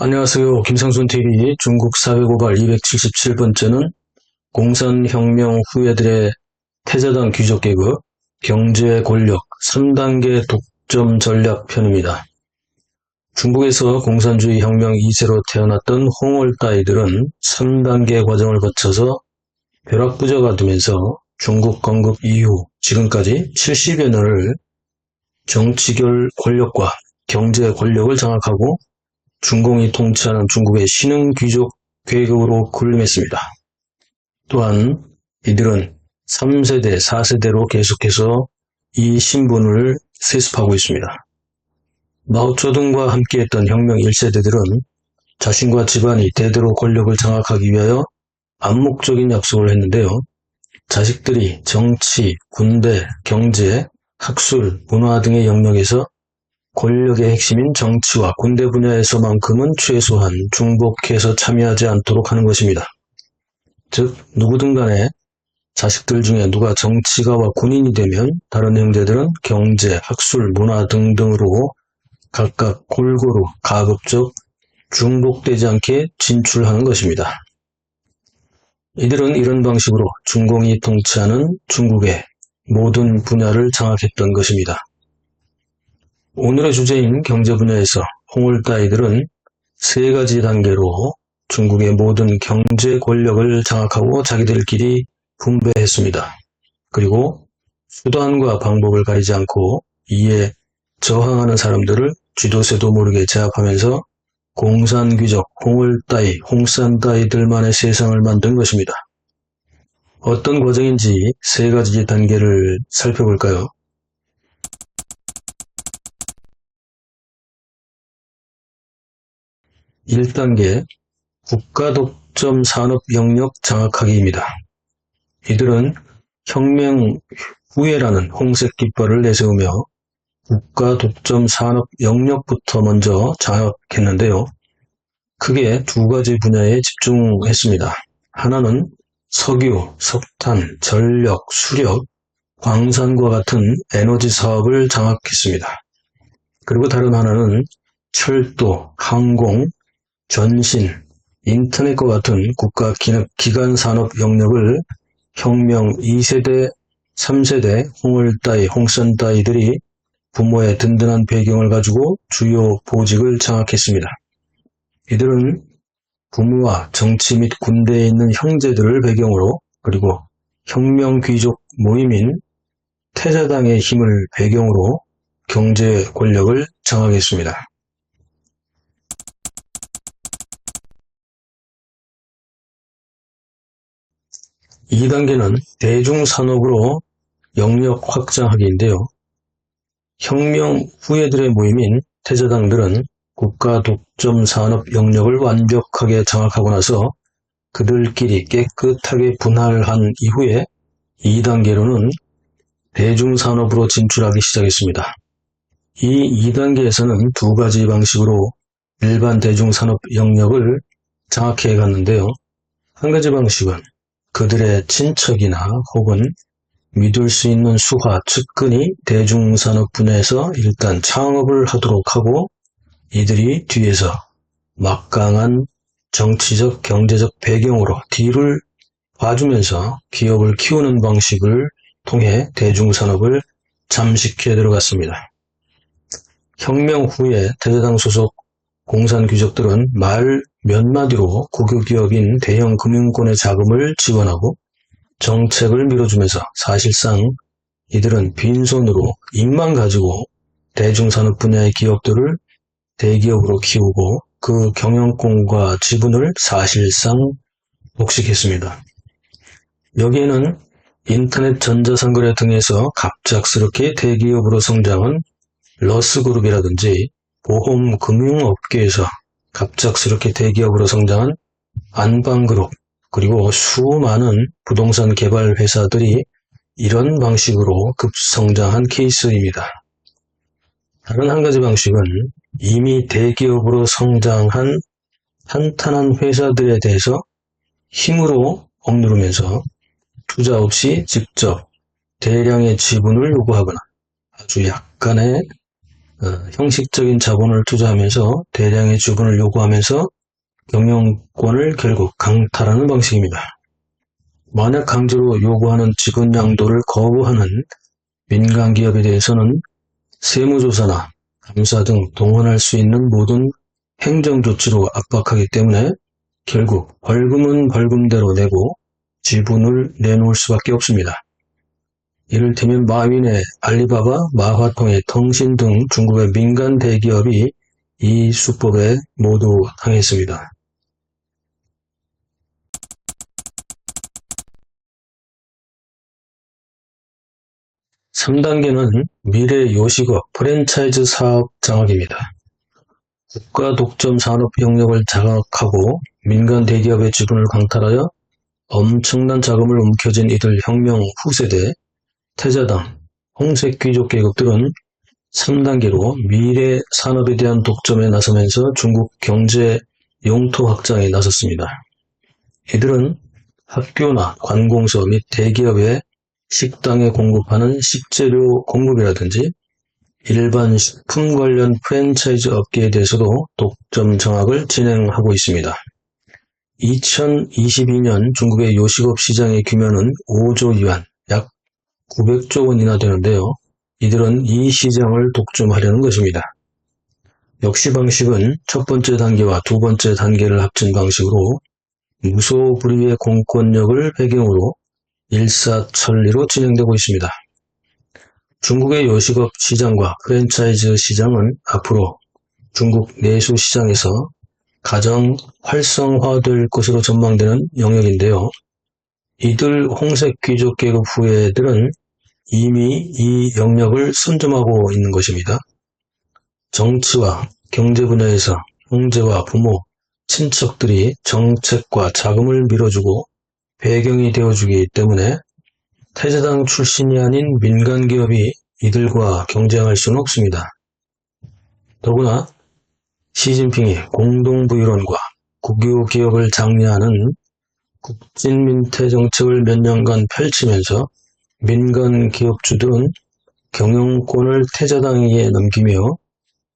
안녕하세요. 김상순TV 중국 사회고발 277번째는 공산혁명 후예들의 태자당 귀족계급, 경제 권력 3단계 독점 전략 편입니다. 중국에서 공산주의 혁명 2세로 태어났던 홍월따이들은 3단계 과정을 거쳐서 벼락부자가 되면서 중국 건국 이후 지금까지 70여 년을 정치 권력과 경제 권력을 장악하고 중공이 통치하는 중국의 신흥 귀족 계급으로 군림했습니다. 또한 이들은 3세대, 4세대로 계속해서 이 신분을 세습하고 있습니다. 마오쩌둥과 함께했던 혁명 1세대들은 자신과 집안이 대대로 권력을 장악하기 위하여 암묵적인 약속을 했는데요. 자식들이 정치, 군대, 경제, 학술, 문화 등의 영역에서 권력의 핵심인 정치와 군대 분야에서만큼은 최소한 중복해서 참여하지 않도록 하는 것입니다. 즉, 누구든 간에 자식들 중에 누가 정치가와 군인이 되면 다른 형제들은 경제, 학술, 문화 등등으로 각각 골고루 가급적 중복되지 않게 진출하는 것입니다. 이들은 이런 방식으로 중공이 통치하는 중국의 모든 분야를 장악했던 것입니다. 오늘의 주제인 경제 분야에서 홍월따이들은 세 가지 단계로 중국의 모든 경제 권력을 장악하고 자기들끼리 분배했습니다. 그리고 수단과 방법을 가리지 않고 이에 저항하는 사람들을 쥐도새도 모르게 제압하면서 공산귀족, 홍월따이, 홍산따이들만의 세상을 만든 것입니다. 어떤 과정인지 세 가지 단계를 살펴볼까요? 1단계 국가 독점 산업 영역 장악하기입니다. 이들은 혁명 후예라는 홍색 깃발을 내세우며 국가 독점 산업 영역부터 먼저 장악했는데요. 크게 두 가지 분야에 집중했습니다. 하나는 석유, 석탄, 전력, 수력, 광산과 같은 에너지 사업을 장악했습니다. 그리고 다른 하나는 철도, 항공, 전신, 인터넷과 같은 국가 기간 산업 영역을 혁명 2세대, 3세대 홍월따이, 홍산따이들이 부모의 든든한 배경을 가지고 주요 보직을 장악했습니다. 이들은 부모와 정치 및 군대에 있는 형제들을 배경으로 그리고 혁명 귀족 모임인 태자당의 힘을 배경으로 경제 권력을 장악했습니다. 2단계는 대중산업으로 영역 확장하기인데요. 혁명 후예들의 모임인 태자당들은 국가 독점 산업 영역을 완벽하게 장악하고 나서 그들끼리 깨끗하게 분할한 이후에 2단계로는 대중산업으로 진출하기 시작했습니다. 이 2단계에서는 두 가지 방식으로 일반 대중산업 영역을 장악해 갔는데요. 한 가지 방식은 그들의 친척이나 혹은 믿을 수 있는 수하, 측근이 대중산업 분야에서 일단 창업을 하도록 하고 이들이 뒤에서 막강한 정치적, 경제적 배경으로 뒤를 봐주면서 기업을 키우는 방식을 통해 대중산업을 잠식해 들어갔습니다. 혁명 후에 태자당 소속 공산귀족들은 말 몇 마디로 국유기업인 대형 금융권의 자금을 지원하고 정책을 밀어주면서 사실상 이들은 빈손으로 입만 가지고 대중산업 분야의 기업들을 대기업으로 키우고 그 경영권과 지분을 사실상 독식했습니다. 여기에는 인터넷 전자상거래 등에서 갑작스럽게 대기업으로 성장한 러스그룹이라든지 보험 금융업계에서 갑작스럽게 대기업으로 성장한 안방그룹 그리고 수많은 부동산 개발 회사들이 이런 방식으로 급성장한 케이스입니다. 다른 한 가지 방식은 이미 대기업으로 성장한 탄탄한 회사들에 대해서 힘으로 억누르면서 투자 없이 직접 대량의 지분을 요구하거나 아주 약간의 형식적인 자본을 투자하면서 대량의 주분을 요구하면서 경영권을 결국 강탈하는 방식입니다. 만약 강제로 요구하는 지분 양도를 거부하는 민간 기업에 대해서는 세무조사나 감사 등 동원할 수 있는 모든 행정조치로 압박하기 때문에 결국 벌금은 벌금대로 내고 지분을 내놓을 수밖에 없습니다. 이를테면 마윈의 알리바바, 마화통의 텅신 등 중국의 민간 대기업이 이 수법에 모두 당했습니다. 3단계는 미래 요식업 프랜차이즈 사업 장악입니다. 국가 독점 산업 영역을 장악하고 민간 대기업의 지분을 강탈하여 엄청난 자금을 움켜쥔 이들 혁명 후세대, 태자당, 홍색 귀족 계급들은 3단계로 미래 산업에 대한 독점에 나서면서 중국 경제 영토 확장에 나섰습니다. 이들은 학교나 관공서 및 대기업의 식당에 공급하는 식재료 공급이라든지 일반 식품 관련 프랜차이즈 업계에 대해서도 독점 장악을 진행하고 있습니다. 2022년 중국의 요식업 시장의 규모는 5조 위안, 약 900조 원이나 되는데요. 이들은 이 시장을 독점하려는 것입니다. 역시 방식은 첫 번째 단계와 두 번째 단계를 합친 방식으로 무소불위의 공권력을 배경으로 일사천리로 진행되고 있습니다. 중국의 요식업 시장과 프랜차이즈 시장은 앞으로 중국 내수 시장에서 가장 활성화될 것으로 전망되는 영역인데요. 이들 홍색 귀족 계급 후예들은 이미 이 영역을 선점하고 있는 것입니다. 정치와 경제 분야에서 형제와 부모, 친척들이 정책과 자금을 밀어주고 배경이 되어주기 때문에 태자당 출신이 아닌 민간 기업이 이들과 경쟁할 수는 없습니다. 더구나 시진핑이 공동부유론과 국유 기업을 장려하는 국진민퇴 정책을 몇 년간 펼치면서 민간 기업주들은 경영권을 태자당에게 넘기며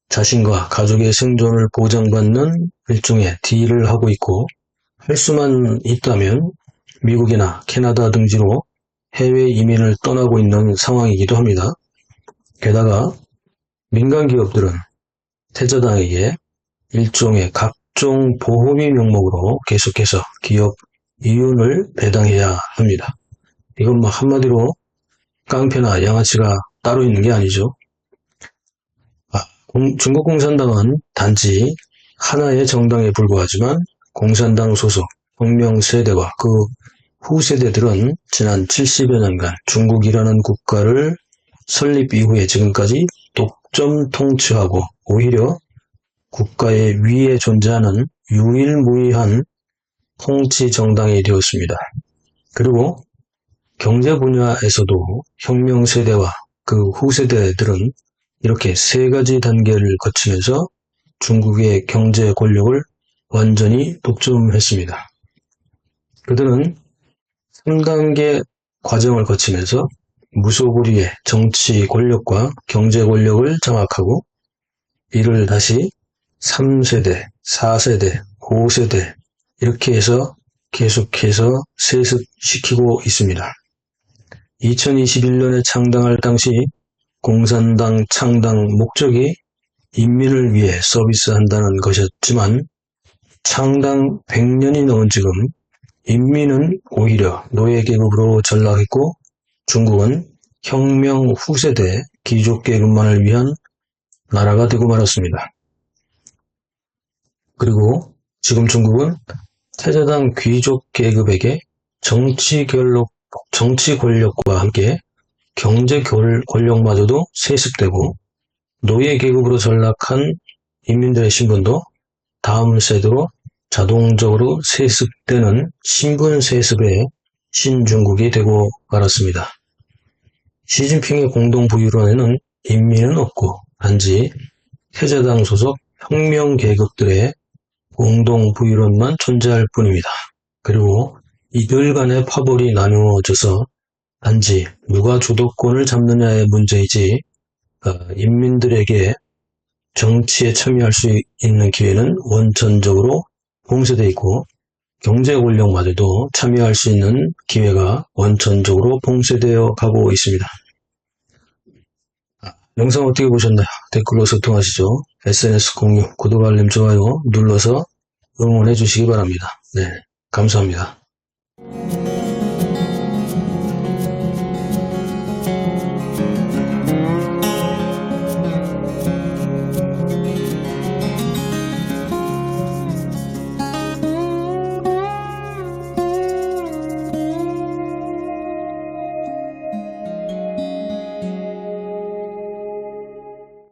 자신과 가족의 생존을 보장받는 일종의 딜을 하고 있고, 할 수만 있다면 미국이나 캐나다 등지로 해외 이민을 떠나고 있는 상황이기도 합니다. 게다가 민간 기업들은 태자당에게 일종의 각종 보험의 명목으로 계속해서 기업 이윤을 배당해야 합니다. 이건 한마디로 깡패나 양아치가 따로 있는 게 아니죠. 중국 공산당은 단지 하나의 정당에 불과하지만 공산당 소속 혁명 세대와 그 후세대들은 지난 70여 년간 중국이라는 국가를 설립 이후에 지금까지 독점 통치하고 오히려 국가의 위에 존재하는 유일무이한 통치 정당이 되었습니다. 그리고 경제 분야에서도 혁명 세대와 그 후세대들은 이렇게 세 가지 단계를 거치면서 중국의 경제 권력을 완전히 독점했습니다. 그들은 3단계 과정을 거치면서 무소불위의 정치 권력과 경제 권력을 장악하고 이를 다시 3세대, 4세대, 5세대 이렇게 해서 계속해서 세습시키고 있습니다. 2021년에 창당할 당시 공산당 창당 목적이 인민을 위해 서비스한다는 것이었지만 창당 100년이 넘은 지금 인민은 오히려 노예계급으로 전락했고 중국은 혁명 후세대 귀족계급만을 위한 나라가 되고 말았습니다. 그리고 지금 중국은 태자당 귀족계급에게 정치 권력과 함께 경제 권력마저도 세습되고 노예계급으로 전락한 인민들의 신분도 다음 세대로 자동적으로 세습되는 신분 세습의 신중국이 되고 말았습니다. 시진핑의 공동부유론에는 인민은 없고 단지 태자당 소속 혁명 계급들의 공동부유론만 존재할 뿐입니다. 그리고 이들 간의 파벌이 나누어져서 단지 누가 주도권을 잡느냐의 문제이지 인민들에게 정치에 참여할 수 있는 기회는 원천적으로 봉쇄되어 있고 경제 권력마저도 참여할 수 있는 기회가 원천적으로 봉쇄되어 가고 있습니다. 영상 어떻게 보셨나요? 댓글로 소통하시죠. SNS 공유, 구독, 알림, 좋아요 눌러서 응원해 주시기 바랍니다. 네, 감사합니다.